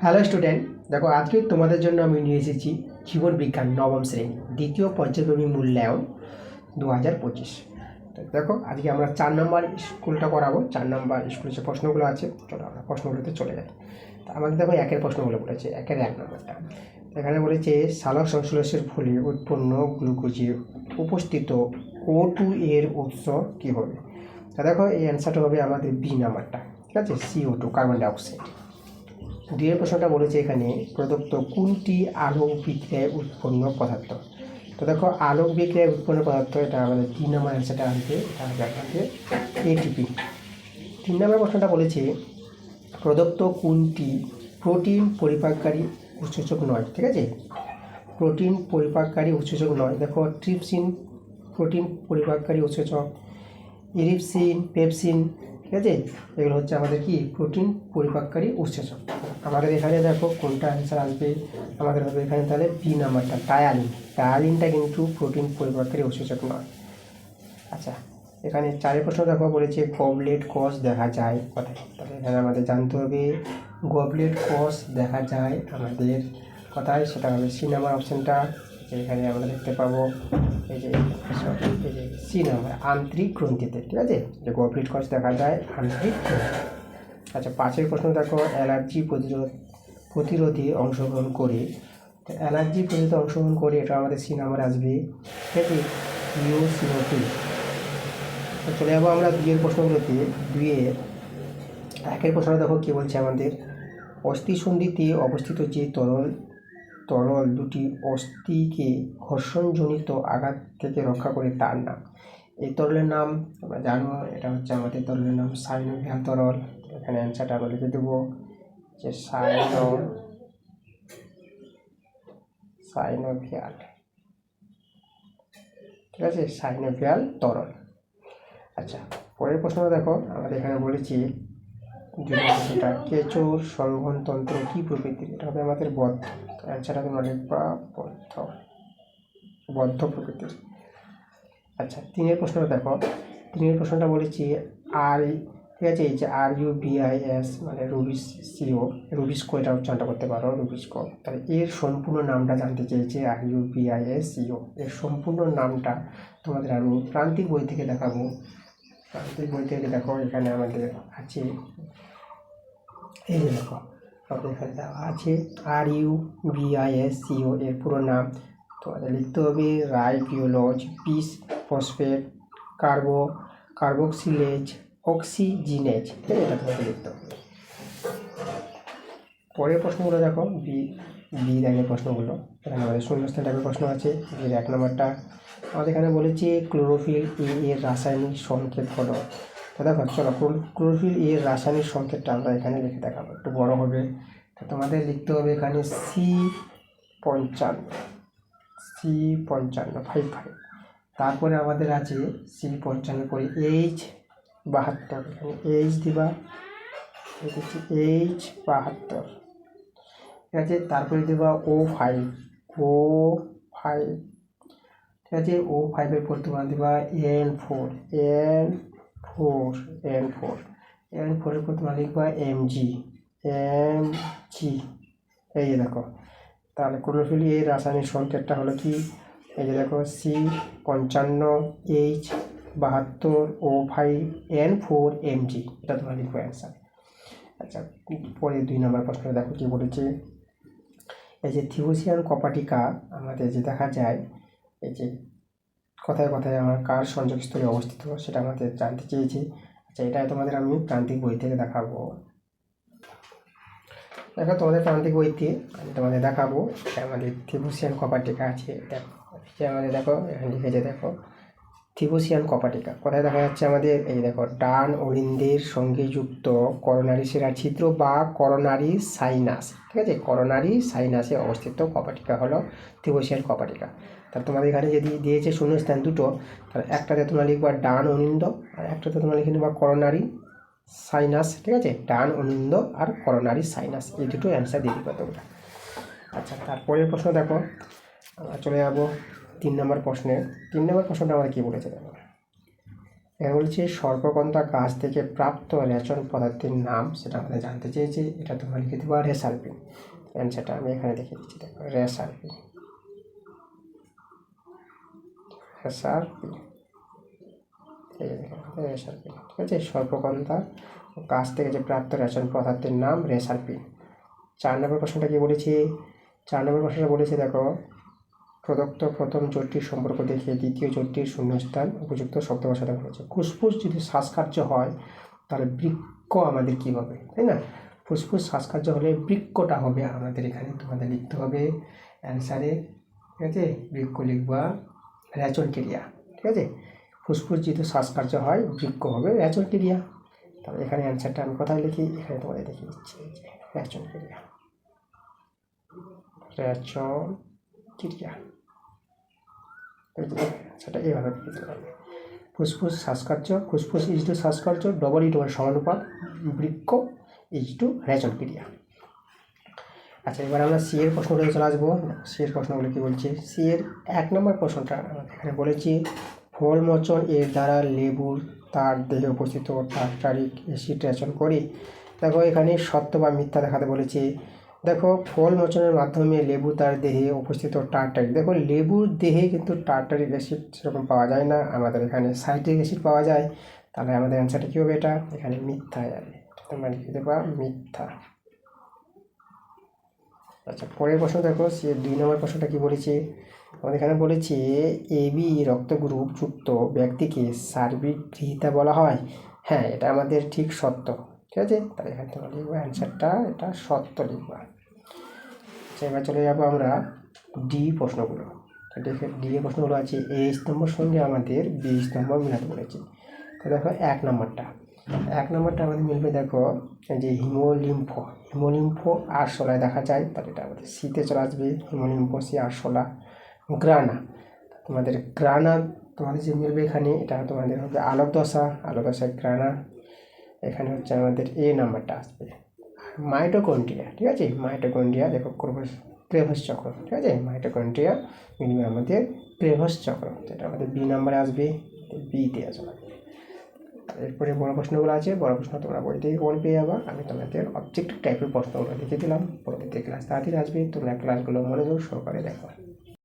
Hello student, দেখো আজকে তোমাদের জন্য আমি নিয়ে এসেছি জীবন বিজ্ঞান নবম শ্রেণী দ্বিতীয় পর্যায়ক্রমিক মূল্যায়ন 2025। তো দেখো আজকে আমরা 4 নম্বর স্কুলটা করাবো। 4 নম্বর স্কুলে যে প্রশ্নগুলো আছে, চলো আমরা প্রশ্নগুলোতে চলে যাই। তো আমাদের দেখো একের প্রশ্নগুলো বলেছে, একের 1 নম্বরটা এখানে বলেছে সালোক সংশ্লেষের ফলে উৎপন্ন গ্লুকোজে উপস্থিত O2 এর উৎস কী হবে। তা দেখো এই অ্যান্সারটা হবে আমাদের বি নাম্বারটা, ঠিক আছে, CO2 কার্বন ডাইঅক্সাইড। দ্বিতীয় প্রশ্নটা বলেছে এখানে প্রদত্ত কোনটি আলোক বিক্রিয়ায় উৎপন্ন পদার্থ। তো দেখো আলোক বিক্রিয়ায় উৎপন্ন পদার্থ, এটা আমাদের 3 নম্বর অ্যান্সারটা আনতে, এটা হবে আমাদের এটিপি। 3 নম্বর প্রশ্নটা বলেছে প্রদত্ত কোনটি প্রোটিন পরিপাককারী উৎসেচক নয়, ঠিক আছে, প্রোটিন পরিপাককারী উৎসেচক নয়। দেখো ট্রিপসিন প্রোটিন পরিপাককারী উৎসেচক, ইরিপসিন, পেপসিন, ঠিক আছে, এগুলো হচ্ছে আমাদের কি প্রোটিন পরিপাককারী উৎসেচক। আমাদের এখানে দেখো কোনটা অ্যান্সার আসবে, আমাদের হবে এখানে তাহলে বি নাম্বারটা টায়ালিন। টায়ালিনটা কিন্তু প্রোটিন পরিপাককারী উৎসেচক নয়। আচ্ছা, এখানে 4 প্রশ্ন দেখো বলেছে গবলেট কষ দেখা যায় কোথায়। তাহলে এখানে আমাদের জানতে হবে গবলেট কষ দেখা যায় আমাদের কোথায়, সেটা হবে সি নাম্বার অপশানটা। এখানে আমরা দেখতে পাবো এই যে সি নাম্বার আন্তরিক গ্রন্থিতে, ঠিক আছে, যে গবলেট কষ দেখা যায় আন্তরিক গ্রন্থিতে। আচ্ছা, 5 প্রশ্ন দেখো অ্যালার্জি প্রতিরোধে অংশগ্রহণ করে। তো অ্যালার্জি প্রতিরোধে অংশগ্রহণ করে, এটা আমাদের সি নাম্বার আসবে, ঠিক আছে, CO2। তো চলে যাবো আমরা দুইয়ের প্রশ্নগুলোতে। দুইয়ের 1 প্রশ্ন দেখো কী বলছে আমাদের অস্থিসন্ধিতে অবস্থিত যে তরল দুটি অস্থিকে ঘর্ষণজনিত আঘাত থেকে রক্ষা করে তার নাম। এই তরলের নাম আমরা জানো, এটা হচ্ছে আমাদের তরলের নাম সাইনোভিয়াল তরল। এখানে অ্যান্সারটা আমরা লিখে দেবো যে সাইনোভিয়াল, ঠিক আছে, সাইনোভিয়াল তরল। আচ্ছা, পরের প্রশ্নটা দেখো আমাদের এখানে বলেছি সেটা কেঁচোর সংবহনতন্ত্র কী প্রকৃতির, এটা হবে আমাদের বদ্ধ। অ্যান্সারটা তোমরা লিখবা বদ্ধ প্রকৃতির। আচ্ছা, 3 প্রশ্নটা দেখো, 3 প্রশ্নটা বলেছি ঠিক আছে, এই যে RUBIS মানে রুবিস্কো, এটা উচ্চারণটা করতে পারো রুবিস্কো। তাহলে এর সম্পূর্ণ নামটা জানতে চেয়েছে RUBISCO। এর সম্পূর্ণ নামটা তোমাদের আমি প্রান্তিক বই থেকে দেখাবো। প্রান্তিক বই থেকে দেখো এখানে আমাদের আছে, এই যে দেখো আমাদের এখানে দেওয়া আছে RUBISCO এর পুরো নাম তোমাদের লিখতে হবে রাইবিওলজ পিস ফসফেট কার্বক্সিলেজ অক্সিজিনেজ, এটা তোমাদের লিখতে হবে। পরের প্রশ্নগুলো দেখো বি দাগের প্রশ্নগুলো, এখানে আমাদের শূন্যস্থান টাইপের প্রশ্ন আছে। এর 1 নম্বরটা আমাদের এখানে বলেছে ক্লোরোফিল এর রাসায়নিক সংকেত হলো। তো দেখো চলো ক্লোরোফিল এর রাসায়নিক সংকেতটা আমরা এখানে লিখে দেখাবো, একটু বড় হবে। তো তোমাদের লিখতে হবে এখানে C55 55। তারপরে আমাদের আছে C55 পরে H72, এখানে H দিবা, এটা হচ্ছে H72, ঠিক আছে। তারপরে দেবা O5, ঠিক আছে, O5 এর পর তোমার দেবা N4 এর পর তোমার লিখবা Mg। এই যে দেখো, তাহলে ক্লোরোফিল এর রাসায়নিক সংকেতটা হলো কি, এই যে দেখো C55 H72 O5 N4 Mg, এটা তোমার লিখবো অ্যান্সার। আচ্ছা, পরে 2 নম্বর প্রশ্ন দেখো কি বলেছে, এই যে থিওসিয়ান কপাটিকা আমাদের যে দেখা যায়, এই যে কোথায় কোথায় আমার কার সংযোগস্থলে অবস্থিত সেটা আমাদের জানতে চেয়েছে। আচ্ছা, এটা তোমাদের আমি প্রান্তিক বই থেকে দেখাবো। দেখো তোমাদের প্রান্তিক বইতে আমি তোমাদের দেখাবো, আমাদের থিওসিয়ান কপাটিকা আছে, দেখো আমাদের দেখো এখানে লিখেছে, দেখো থিওসিয়ান কপাটিকা কোথায় দেখা যাচ্ছে আমাদের, এই দেখো ডান অলিন্দের সঙ্গে যুক্ত করোনারি শিরাছিদ্র বা করোনারি সাইনাস, ঠিক আছে, করোনারি সাইনাসে অবস্থিত কপাটিকা হলো থিওসিয়ান কপাটিকা। তাহলে তোমাদের এখানে যদি দিয়েছে শূন্যস্থান দুটো, তাহলে একটাতে তোমরা লিখবা ডান অলিন্দ আর একটাতে তোমরা লিখে নেবা করোনারি সাইনাস, ঠিক আছে, ডান অলিন্দ আর করোনারি সাইনাস, এই দুটো অ্যান্সার দিয়ে দিবা তোমরা। আচ্ছা, তারপরের প্রশ্ন দেখো আমরা চলে যাবো 3 নম্বর প্রশ্নে। 3 নম্বর প্রশ্নটা আমাদের কী বলেছে দেখো, এখানে বলছে সর্পকন্থা গাছ থেকে প্রাপ্ত রেচন পদার্থের নাম, সেটা আমাদের জানতে চেয়েছে। এটা তোমরা লিখে দেবো রেসালপিন। অ্যান্সারটা আমি এখানে দেখিয়ে দিচ্ছি, দেখো রেসালপিন, রেসালপিন, রেসালপিন, ঠিক আছে। সর্পকন্থা গাছ থেকে যে প্রাপ্ত রেচন পদার্থের নাম রেসালপিন। 4 নম্বর প্রশ্নটা কি বলেছে? 4 নম্বর প্রশ্নটা বলেছে দেখো, প্রদত্ত প্রথম জোটটির সম্পর্ক দেখে দ্বিতীয় জোটটির শূন্যস্থান উপযুক্ত শব্দ বসাতে বলেছে। ফুসফুস যদি শ্বাসকার্য হয় তাহলে বৃক্ক আমাদের কী হবে, তাই না? ফুসফুস শ্বাসকার্য হলে বৃক্কটা হবে আমাদের এখানে তোমাদের লিখতে হবে অ্যান্সারে, ঠিক আছে। বৃক্ক লিখবা রেচন ক্রিয়া, ঠিক আছে। ফুসফুস যদি শ্বাসকার্য হয় বৃক্ক হবে রেচন ক্রিয়া। তাহলে এখানে অ্যান্সারটা আমি কোথায় লিখি, এখানে তোমাদের দেখিয়ে দিচ্ছি, রেচন ক্রিয়া, রেচন ক্রিয়া, সেটা এইভাবে লিখতে হবে। ফুসফুস শ্বাসকার্য, ফুসফুস ইজ টু শ্বাসকার্য, ডবল ই তোমার সমানুপাত, বৃক্ক ইজ টু রেচন ক্রিয়া। আচ্ছা, এবার আমরা সি এর প্রশ্নগুলো চলে আসবো। সি এর প্রশ্নগুলো কী বলছে? সি এর 1 নম্বর প্রশ্নটা এখানে বলেছি, ফলমোচন এর দ্বারা লেবুর তার দেহে উপস্থিত টার্টারিক অ্যাসিড রেচন করে। দেখো এখানে সত্য বা মিথ্যা দেখাতে বলেছে। দেখো ফল মোচনের মাধ্যমে লেবু তার দেহে উপস্থিত টার্টারিক, দেখো লেবুর দেহে কিন্তু টার্টারিক অ্যাসিড সেরকম পাওয়া যায় না, আমাদের এখানে সাইট্রিক অ্যাসিড পাওয়া যায়। তাহলে আমাদের অ্যান্সারটা কী হবে? এটা এখানে মিথ্যা যাবে, তোমরা লিখে দেবা মিথ্যা। আচ্ছা, পরের প্রশ্ন দেখো, সে 2 নম্বর প্রশ্নটা কি বলেছে? আমাদের এখানে বলেছে এবি রক্ত গ্রুপ যুক্ত ব্যক্তিকে সার্বিক গৃহীতা বলা হয়। হ্যাঁ, এটা আমাদের ঠিক সত্য, ঠিক আছে। তাহলে এখানে তোমরা লিখবো অ্যান্সারটা, এটা সত্য লিখবা। আচ্ছা, এবার চলে যাবো আমরা ডি প্রশ্নগুলো। ডি এর প্রশ্নগুলো আছে এ স্তম্ভর সঙ্গে আমাদের বি স্তম্ভ মিলাতে বলেছে। তো দেখো 1 নম্বরটা আমাদের মিলবে, দেখো যে হিমোলিম্ফো আরশোলায় দেখা যায়, তাহলে এটা আমাদের সিতে চলে আসবে, হিমোলিম্ফো সি আরশোলা। গ্রানা, তোমাদের গ্রানা তোমাদের যে মিলবে এখানে, এটা তোমাদের হবে আলোক দশা গ্রানা, এখানে হচ্ছে আমাদের এ নাম্বারটা আসবে। মাইটোকন্ড্রিয়া, ঠিক আছে, মাইটোকন্ড্রিয়া দেখো ক্রেভাস চক্র, ঠিক আছে। মাইটোকন্ড্রিয়া মিলবে আমাদের ক্রেভাস চক্র, যেটা আমাদের বি নাম্বারে আসবে, বিতে আসবে। এরপরে বড় প্রশ্নগুলো আছে, বড় প্রশ্ন তোমরা বই থেকে পেয়ে যাবা। আমি তোমাদের অবজেক্টিভ টাইপের প্রশ্নগুলো লিখে দিলাম। পরবর্তী ক্লাস তাড়াতাড়ি আসবে, তোমরা ক্লাসগুলো মনোযোগ সহকারে দেখো।